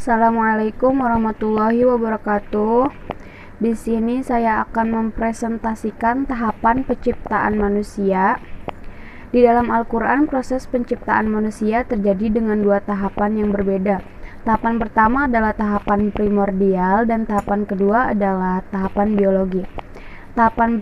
Assalamualaikum warahmatullahi wabarakatuh. Di sini saya akan mempresentasikan tahapan penciptaan manusia. Di dalam Al-Quran, proses penciptaan manusia terjadi dengan dua tahapan yang berbeda. Tahapan pertama adalah tahapan primordial dan tahapan kedua adalah tahapan biologi. Tahapan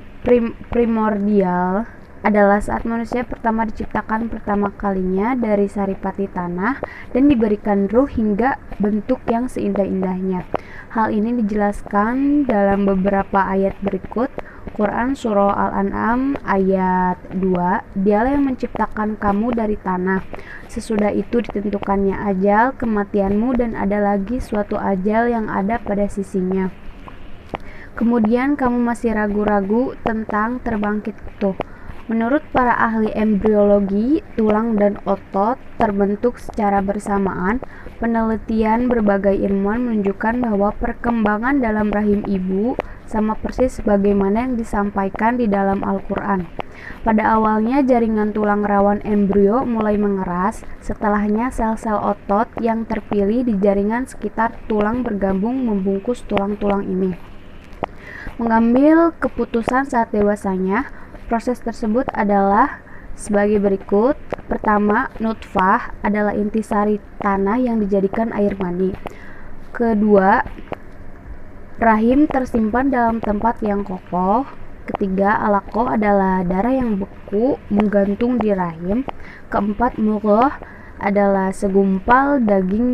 primordial adalah saat manusia pertama diciptakan pertama kalinya dari saripati tanah dan diberikan ruh hingga bentuk yang seindah-indahnya. Hal ini dijelaskan dalam beberapa ayat berikut. Quran Surah Al-An'am ayat 2, Dialah yang menciptakan kamu dari tanah. Sesudah itu ditentukannya ajal kematianmu dan ada lagi suatu ajal yang ada pada sisinya. Kemudian kamu masih ragu-ragu tentang terbangkit itu. Menurut para ahli embriologi, tulang dan otot terbentuk secara bersamaan. Penelitian berbagai ilmuwan menunjukkan bahwa perkembangan dalam rahim ibu sama persis sebagaimana yang disampaikan di dalam Al-Quran. Pada awalnya jaringan tulang rawan embrio mulai mengeras, setelahnya sel-sel otot yang terpilih di jaringan sekitar tulang bergabung membungkus tulang-tulang ini. Mengambil keputusan saat dewasanya, proses tersebut adalah sebagai berikut. Pertama, nutfah adalah intisari tanah yang dijadikan air mani. Kedua, rahim tersimpan dalam tempat yang kokoh. Ketiga, alaqah adalah darah yang beku menggantung di rahim. Keempat, mudghah adalah segumpal daging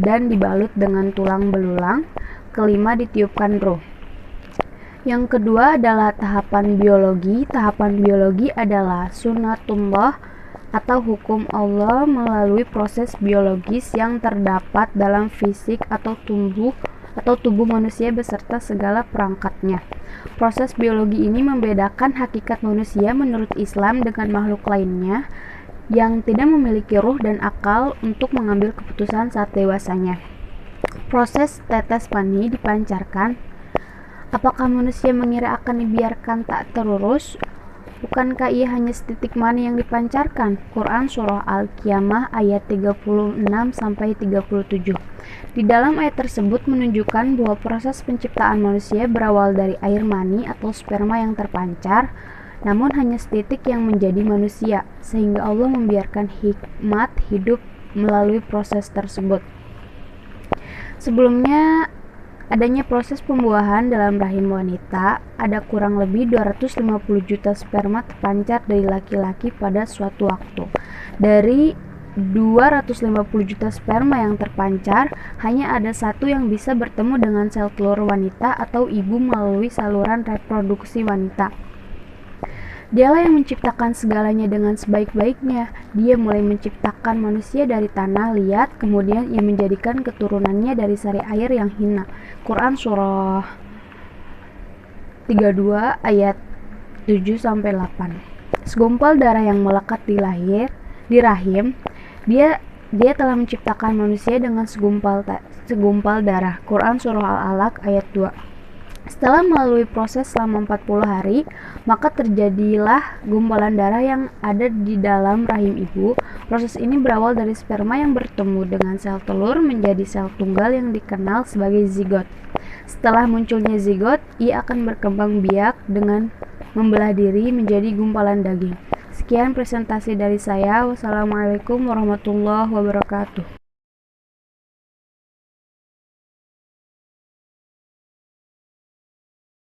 dan dibalut dengan tulang belulang. Kelima, ditiupkan ruh. Yang kedua adalah tahapan biologi. Tahapan biologi adalah sunnatullah atau hukum Allah melalui proses biologis yang terdapat dalam fisik atau tubuh manusia beserta segala perangkatnya. Proses biologi ini membedakan hakikat manusia menurut Islam dengan makhluk lainnya yang tidak memiliki ruh dan akal untuk mengambil keputusan saat dewasanya. Proses tetes mani dipancarkan. Apakah manusia mengira akan dibiarkan tak terurus? Bukankah ia hanya setitik mani yang dipancarkan? Quran Surah Al-Qiyamah ayat 36-37. Di dalam ayat tersebut menunjukkan bahwa proses penciptaan manusia berawal dari air mani atau sperma yang terpancar, namun hanya setitik yang menjadi manusia, sehingga Allah membiarkan hikmat hidup melalui proses tersebut. Sebelumnya adanya proses pembuahan dalam rahim wanita, ada kurang lebih 250 juta sperma terpancar dari laki-laki pada suatu waktu. Dari 250 juta sperma yang terpancar, hanya ada satu yang bisa bertemu dengan sel telur wanita atau ibu melalui saluran reproduksi wanita. Dialah yang menciptakan segalanya dengan sebaik-baiknya. Dia mulai menciptakan manusia dari tanah liat, kemudian ia menjadikan keturunannya dari sari air yang hina. Quran Surah 32 ayat 7-8. Segumpal darah yang melekat di rahim, dia telah menciptakan manusia dengan segumpal darah. Quran Surah Al-Alaq ayat 2. Setelah melalui proses selama 40 hari, maka terjadilah gumpalan darah yang ada di dalam rahim ibu. Proses ini berawal dari sperma yang bertemu dengan sel telur menjadi sel tunggal yang dikenal sebagai zigot. Setelah munculnya zigot, ia akan berkembang biak dengan membelah diri menjadi gumpalan daging. Sekian presentasi dari saya. Wassalamualaikum warahmatullahi wabarakatuh.